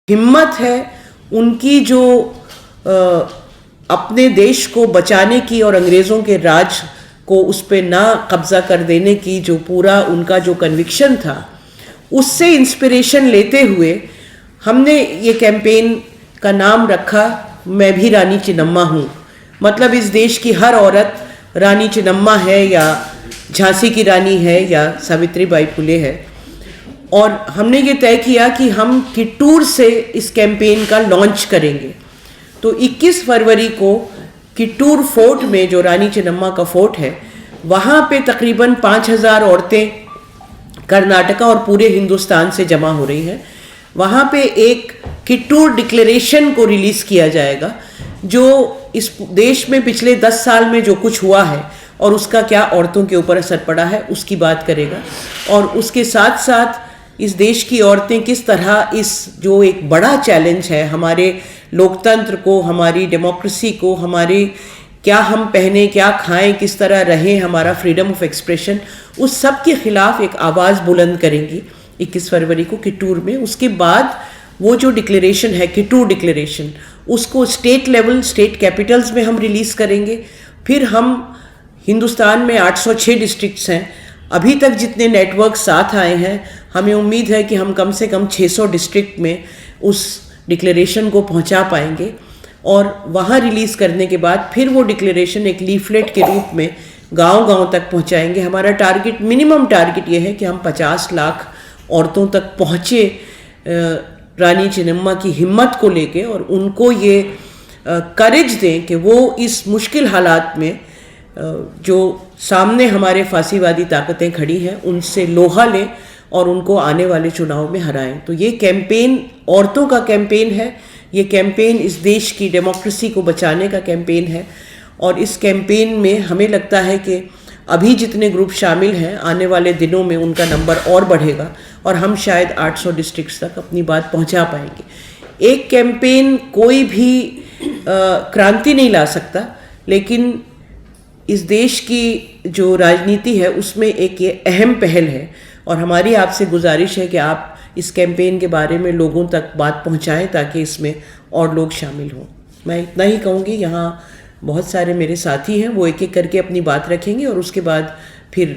हिम्मत है उनकी जो अपने देश को बचाने की और अंग्रेज़ों के राज को उस पर ना कब्ज़ा कर देने की जो पूरा उनका जो कन्विक्शन था, उससे इंस्पिरेशन लेते हुए हमने ये कैंपेन का नाम रखा मैं भी रानी चिन्नम्मा हूँ। मतलब इस देश की हर औरत रानी चिन्नम्मा है या झांसी की रानी है या सावित्रीबाई फुले है। और हमने ये तय किया कि हम किट्टूर से इस कैंपेन का लॉन्च करेंगे। तो 21 फरवरी को किट्टूर फोर्ट में, जो रानी चिन्नम्मा का फोर्ट है, वहाँ पे तकरीबन 5000 औरतें कर्नाटका और पूरे हिंदुस्तान से जमा हो रही हैं। वहाँ पे एक किट्टूर डिक्लेरेशन को रिलीज़ किया जाएगा, जो इस देश में पिछले 10 साल में जो कुछ हुआ है और उसका क्या औरतों के ऊपर असर पड़ा है उसकी बात करेगा। और उसके साथ साथ इस देश की औरतें किस तरह इस जो एक बड़ा चैलेंज है हमारे लोकतंत्र को, हमारी डेमोक्रेसी को, हमारे क्या हम पहने, क्या खाएं, किस तरह रहें, हमारा फ्रीडम ऑफ एक्सप्रेशन, उस सब के खिलाफ एक आवाज़ बुलंद करेंगी 21 फरवरी को किट्टूर में। उसके बाद वो जो डिक्लेरेशन है, किट्टूर डिक्लेरेशन, उसको स्टेट लेवल, स्टेट कैपिटल्स में हम रिलीज़ करेंगे। फिर हम हिंदुस्तान में 806 डिस्ट्रिक्ट्स हैं, अभी तक जितने नेटवर्क साथ आए हैं, हमें उम्मीद है कि हम कम से कम 600 डिस्ट्रिक्ट में उस डिक्लेरेशन को पहुंचा पाएंगे। और वहाँ रिलीज़ करने के बाद फिर वो डिक्लेरेशन एक लीफलेट के रूप में गांव-गांव तक पहुंचाएंगे। हमारा टारगेट, मिनिमम टारगेट ये है कि हम 50 लाख औरतों तक पहुँचे रानी चिन्नम्मा की हिम्मत को लेके, और उनको ये करेज दें कि वो इस मुश्किल हालात में जो सामने हमारे फांसीवादी ताकतें खड़ी हैं उनसे लोहा लें और उनको आने वाले चुनाव में हराएं। तो ये कैंपेन औरतों का कैंपेन है, ये कैंपेन इस देश की डेमोक्रेसी को बचाने का कैंपेन है। और इस कैंपेन में हमें लगता है कि अभी जितने ग्रुप शामिल हैं, आने वाले दिनों में उनका नंबर और बढ़ेगा और हम शायद 800 डिस्ट्रिक्ट्स तक अपनी बात पहुंचा पाएंगे। एक कैंपेन कोई भी क्रांति नहीं ला सकता, लेकिन इस देश की जो राजनीति है उसमें एक ये अहम पहल है। और हमारी आपसे गुजारिश है कि आप इस कैंपेन के बारे में लोगों तक बात पहुंचाएं ताकि इसमें और लोग शामिल हों। मैं इतना ही कहूँगी। यहाँ बहुत सारे मेरे साथी हैं, वो एक एक करके अपनी बात रखेंगे और उसके बाद फिर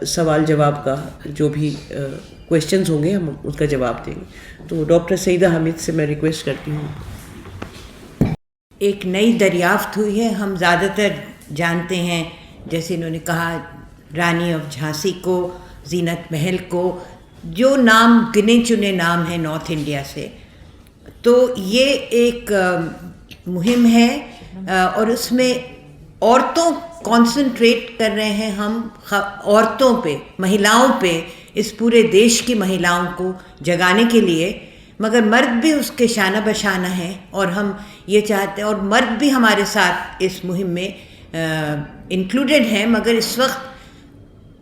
सवाल जवाब का जो भी क्वेश्चंस होंगे हम उसका जवाब देंगे। तो डॉक्टर सईदा हामिद से मैं रिक्वेस्ट करती हूँ। एक नई दरियाफ्त हुई है। हम ज़्यादातर जानते हैं, जैसे इन्होंने कहा, रानी ऑफ झांसी को, जीनत महल को, जो नाम गिने चुने नाम हैं नॉर्थ इंडिया से। तो ये एक मुहिम है और उसमें औरतों कंसंट्रेट कर रहे हैं हम, औरतों पे, महिलाओं पे, इस पूरे देश की महिलाओं को जगाने के लिए। मगर मर्द भी उसके शाना बशाना हैं और हम ये चाहते हैं, और मर्द भी हमारे साथ इस मुहिम में इंक्लूडेड हैं। मगर इस वक्त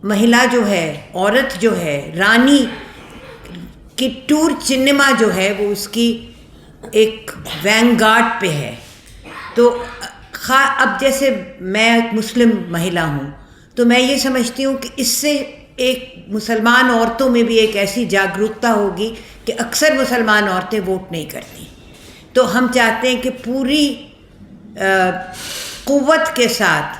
महिला जो है, औरत जो है, रानी किट्टूर चिन्नम्मा जो है, वो उसकी एक वैंगार्ड पे है। तो अब जैसे मैं एक मुस्लिम महिला हूँ, तो मैं ये समझती हूँ कि इससे एक मुसलमान औरतों में भी एक ऐसी जागरूकता होगी कि अक्सर मुसलमान औरतें वोट नहीं करती। तो हम चाहते हैं कि पूरी क़ुव्वत के साथ,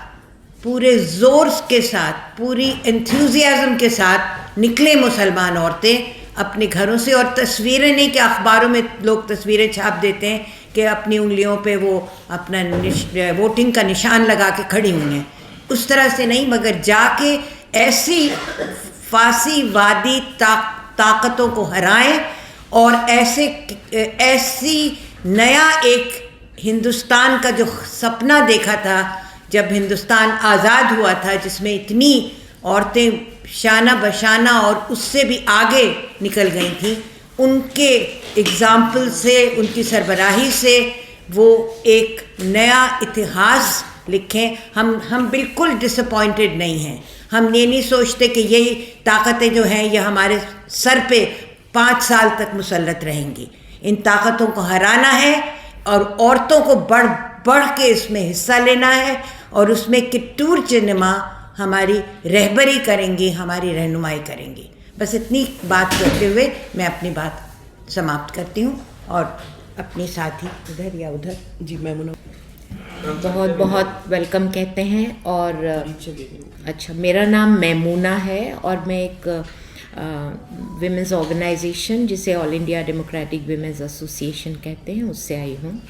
पूरे ज़ोर के साथ, पूरी एंथुजियाज़म के साथ निकले मुसलमान औरतें अपने घरों से। और तस्वीरें नहीं कि अखबारों में लोग तस्वीरें छाप देते हैं कि अपनी उंगलियों पे वो अपना वोटिंग का निशान लगा के खड़ी हुई हैं, उस तरह से नहीं, मगर जाके ऐसी फांसीवादी ताकतों को हराएं और ऐसी नया एक हिंदुस्तान का जो सपना देखा था जब हिंदुस्तान आज़ाद हुआ था, जिसमें इतनी औरतें शाना बशाना और उससे भी आगे निकल गई थी, उनके एग्ज़ाम्पल से, उनकी सरबराही से वो एक नया इतिहास लिखें। हम बिल्कुल डिसअपॉइंटेड नहीं हैं। हम ये नहीं सोचते कि यही ताकतें जो हैं ये हमारे सर पे 5 साल तक मुसल्लत रहेंगी। इन ताकतों को हराना है और औरतों को बढ़ बढ़ के इसमें हिस्सा लेना है, और उसमें किट्टूर चिन्नम्मा हमारी रहबरी करेंगी, हमारी रहनुमाई करेंगी। बस इतनी बात करते हुए मैं अपनी बात समाप्त करती हूँ। और अपनी साथी उधर या उधर। जी मैमुना बहुत बहुत वेलकम कहते हैं। और अच्छा, मेरा नाम मैमुना है और मैं एक विमेंस ऑर्गेनाइजेशन जिसे all India democratic women's association कहते हैं उससे आई हूँ।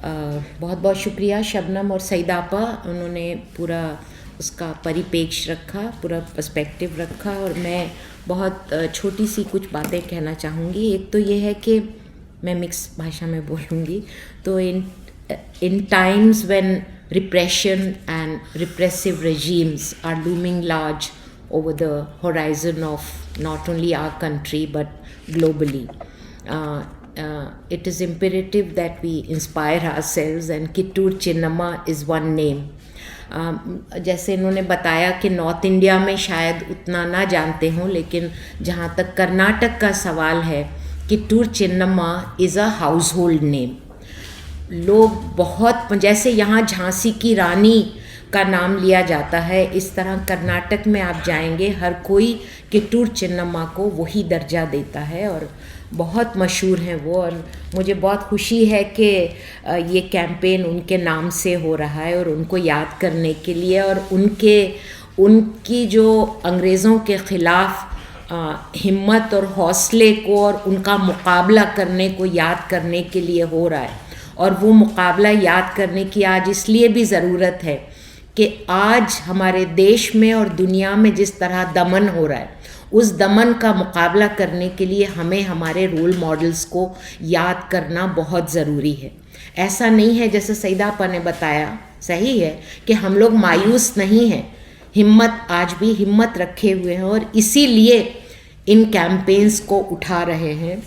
बहुत बहुत शुक्रिया शबनम और सईदापा, उन्होंने पूरा उसका परिपेक्ष्य रखा, पूरा पर्सपेक्टिव रखा। और मैं बहुत छोटी सी कुछ बातें कहना चाहूँगी। एक तो ये है कि मैं मिक्स भाषा में बोलूँगी। तो in times when repression and repressive regimes are looming large over the horizon of not only our country but globally, it is imperative that we inspire ourselves, and Kittur Chinnamma is one name. जैसे इन्होंने बताया कि north India में शायद उतना ना जानते हों, लेकिन जहाँ तक कर्नाटक का सवाल है, Kittur Chinnamma is a house hold name. लोग बहुत, जैसे यहाँ झांसी की रानी का नाम लिया जाता है, इस तरह कर्नाटक में आप जाएंगे हर कोई किट्टूर चिन्नम्मा को वही दर्जा देता है और बहुत मशहूर हैं वो। और मुझे बहुत खुशी है कि ये कैंपेन उनके नाम से हो रहा है और उनको याद करने के लिए, और उनकी जो अंग्रेज़ों के ख़िलाफ़ हिम्मत और हौसले को और उनका मुकाबला करने को याद करने के लिए हो रहा है। और वो मुकाबला याद करने की आज इसलिए भी ज़रूरत है कि आज हमारे देश में और दुनिया में जिस तरह दमन हो रहा है, उस दमन का मुकाबला करने के लिए हमें हमारे रोल मॉडल्स को याद करना बहुत ज़रूरी है। ऐसा नहीं है, जैसे सईदापा ने बताया, सही है कि हम लोग मायूस नहीं हैं, हिम्मत, आज भी हिम्मत रखे हुए हैं और इसीलिए इन कैंपेन्स को उठा रहे हैं।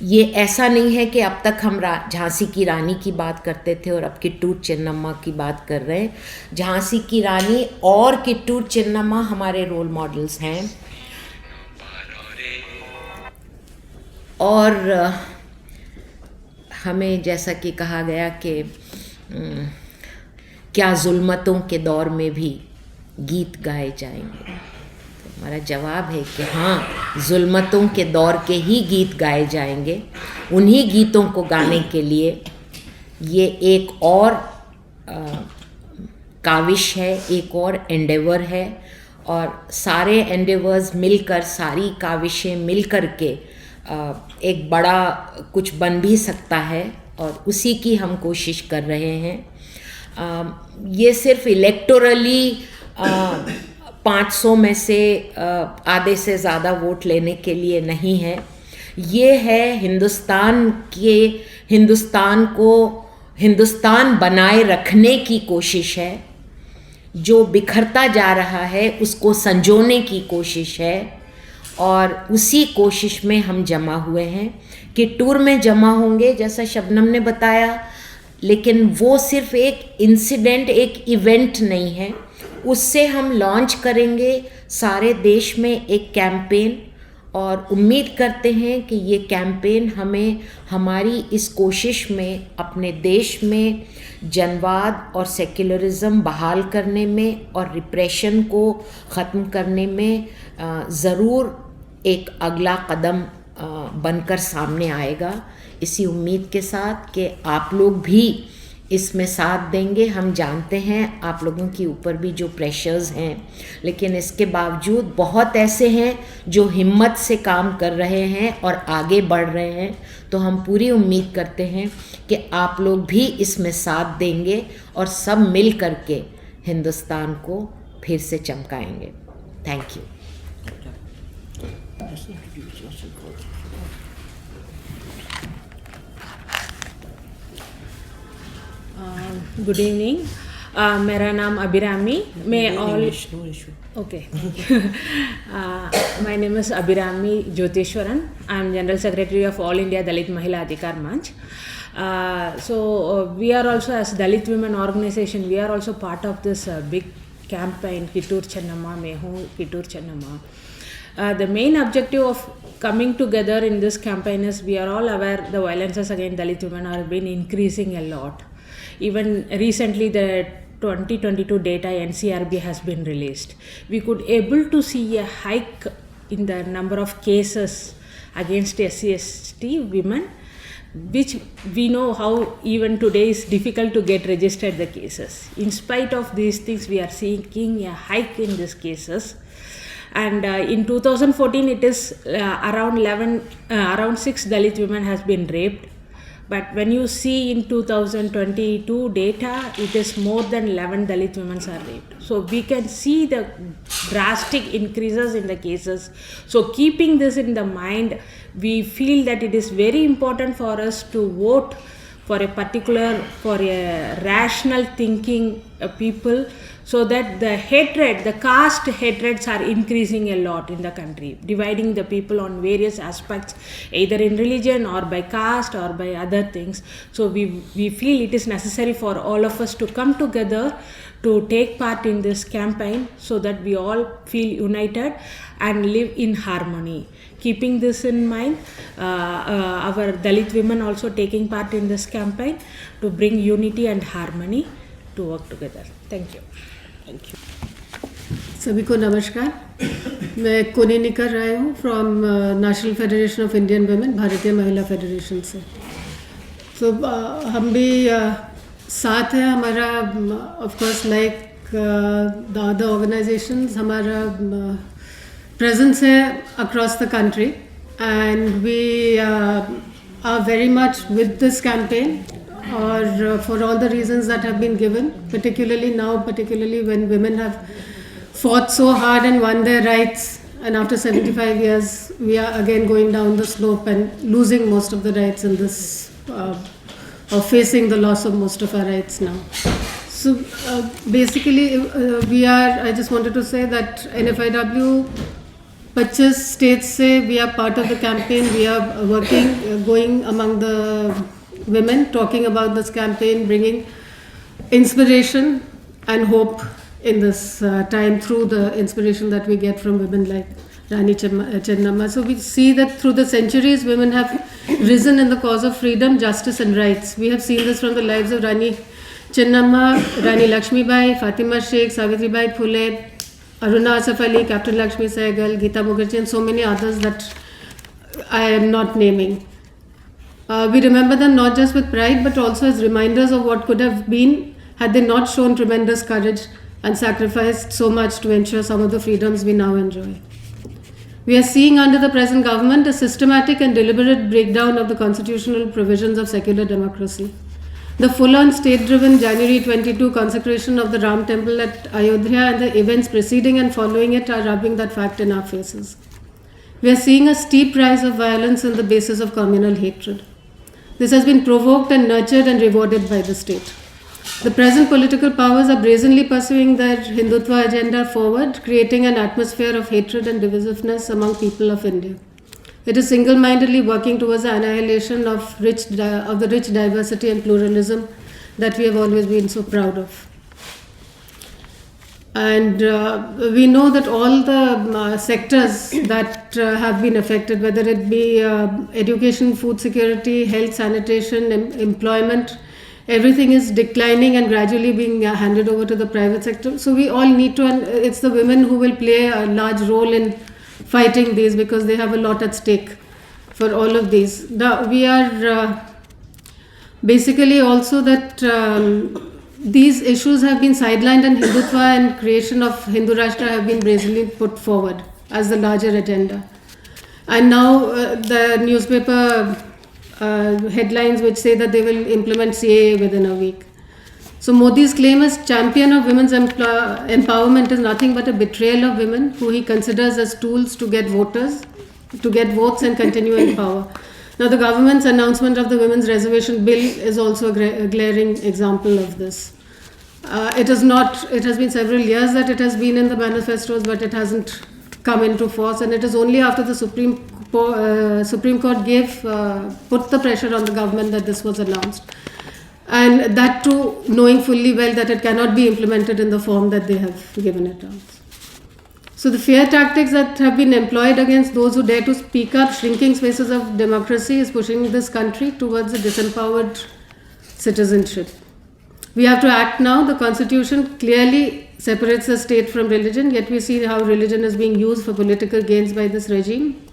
ये ऐसा नहीं है कि अब तक हम झांसी की रानी की बात करते थे और अब किट्टूर चिन्नम्मा की बात कर रहे हैं। झांसी की रानी और किट्टूर चिन्नम्मा हमारे रोल मॉडल्स हैं। और हमें जैसा कि कहा गया कि क्या जुल्मतों के दौर में भी गीत गाए जाएंगे, हमारा जवाब है कि हाँ, जुल्मतों के दौर के ही गीत गाए जाएंगे। उन्हीं गीतों को गाने के लिए ये एक और काविश है, एक और एंडेवर है, और सारे एंडेवर्स मिलकर, सारी काविशें मिलकर के एक बड़ा कुछ बन भी सकता है, और उसी की हम कोशिश कर रहे हैं। ये सिर्फ इलेक्टोरली 500 में से आधे से ज़्यादा वोट लेने के लिए नहीं है। ये है हिंदुस्तान बनाए रखने की कोशिश है। जो बिखरता जा रहा है उसको संजोने की कोशिश है, और उसी कोशिश में हम जमा हुए हैं। किट्टूर में जमा होंगे जैसा शबनम ने बताया, लेकिन वो सिर्फ एक इंसिडेंट, एक इवेंट नहीं है। उससे हम लॉन्च करेंगे सारे देश में एक कैंपेन, और उम्मीद करते हैं कि ये कैंपेन हमें हमारी इस कोशिश में अपने देश में जनवाद और सेक्युलरिज्म बहाल करने में और रिप्रेशन को ख़त्म करने में ज़रूर एक अगला कदम बनकर सामने आएगा। इसी उम्मीद के साथ कि आप लोग भी इसमें साथ देंगे। हम जानते हैं आप लोगों के ऊपर भी जो प्रेशर्स हैं, लेकिन इसके बावजूद बहुत ऐसे हैं जो हिम्मत से काम कर रहे हैं और आगे बढ़ रहे हैं। तो हम पूरी उम्मीद करते हैं कि आप लोग भी इसमें साथ देंगे और सब मिल करके हिंदुस्तान को फिर से चमकाएंगे। Thank you. गुड इवनिंग, मेरा नाम अभिरामी। मैं all okay my name is Abhirami Jyotishwaran. I am general secretary of all India Dalit Mahila Adhikar मंच. So we are also, as Dalit Women Organization, we are also part of this big campaign Kittur Chennamma, Mehu Kittur Chennamma. The main objective of coming together in this campaign is, we are all aware the violences against Dalit women have been increasing a lot. Even recently the 2022 data NCRB has been released. We could able to see a hike in the number of cases against SC/ST women, which we know how even today is difficult to get registered the cases. In spite of these things, we are seeing a hike in these cases. And in 2014, it is around 6 Dalit women has been raped. But when you see in 2022 data, it is more than 11 Dalit women are raped. So we can see the drastic increases in the cases. So keeping this in the mind, we feel that it is very important for us to vote for a rational thinking people, so that the caste hatreds are increasing a lot in the country, dividing the people on various aspects, either in religion or by caste or by other things. So we feel it is necessary for all of us to come together to take part in this campaign, so that we all feel united and live in harmony. Keeping this in mind, our Dalit women also taking part in this campaign to bring unity and harmony to work together. Thank you. सभी को नमस्कार. मैं कोनी निकर राय हूँ from national federation of Indian women, भारतीय महिला federation से. तो हम भी साथ हैं. हमारा of course like the other organisations, हमारा presence है across the country, and we are very much with this campaign, or for all the reasons that have been given, particularly when women have fought so hard and won their rights, and after 75 years we are again going down the slope and losing most of the rights in this, or facing the loss of most of our rights now. So basically I just wanted to say that NFIW 25 states say we are part of the campaign. We are working, going among the women, talking about this campaign, bringing inspiration and hope in this time through the inspiration that we get from women like Rani Chennamma. So we see that through the centuries, women have risen in the cause of freedom, justice and rights. We have seen this from the lives of Rani Chennamma, Rani Lakshmibai, Fatima Sheikh, Savitribai Phule, Aruna Asaf Ali, Captain Lakshmi Sehgal, Geeta Mukherjee, and so many others that I am not naming. We remember them not just with pride, but also as reminders of what could have been had they not shown tremendous courage and sacrificed so much to ensure some of the freedoms we now enjoy. We are seeing under the present government a systematic and deliberate breakdown of the constitutional provisions of secular democracy. The full-on state-driven January 22 consecration of the Ram temple at Ayodhya and the events preceding and following it are rubbing that fact in our faces. We are seeing a steep rise of violence on the basis of communal hatred. This has been provoked and nurtured and rewarded by the state. The present political powers are brazenly pursuing their Hindutva agenda forward, creating an atmosphere of hatred and divisiveness among people of India. It is single-mindedly working towards the annihilation of the rich diversity and pluralism that we have always been so proud of. And we know that all the sectors that have been affected, whether it be education, food security, health, sanitation, employment, everything is declining and gradually being handed over to the private sector. So we all need to, and it's the women who will play a large role in fighting these, because they have a lot at stake for all of these. Now, we are basically also that these issues have been sidelined, and Hindutva and creation of Hindu Rashtra have been brazenly put forward as the larger agenda. And now the newspaper headlines which say that they will implement CAA within a week. So Modi's claim as champion of women's empowerment is nothing but a betrayal of women, who he considers as tools to get votes and continue in power. Now the government's announcement of the women's reservation bill is also a glaring example of this. It has been several years that it has been in the manifestos, but it hasn't come into force, and it is only after the Supreme Court put the pressure on the government that this was announced. And that too, knowing fully well that it cannot be implemented in the form that they have given it out. So the fear tactics that have been employed against those who dare to speak up, shrinking spaces of democracy, is pushing this country towards a disempowered citizenship. We have to act now. The constitution clearly separates the state from religion, yet we see how religion is being used for political gains by this regime.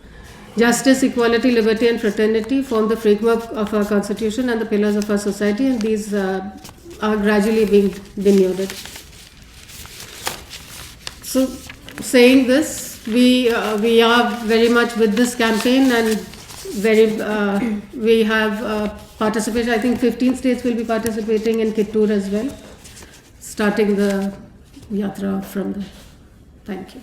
Justice, equality, liberty, and fraternity form the framework of our constitution and the pillars of our society, and these are gradually being denuded. So, saying this, we are very much with this campaign, and we have participation. I think 15 states will be participating in Kittur as well, starting the yatra from there. Thank you.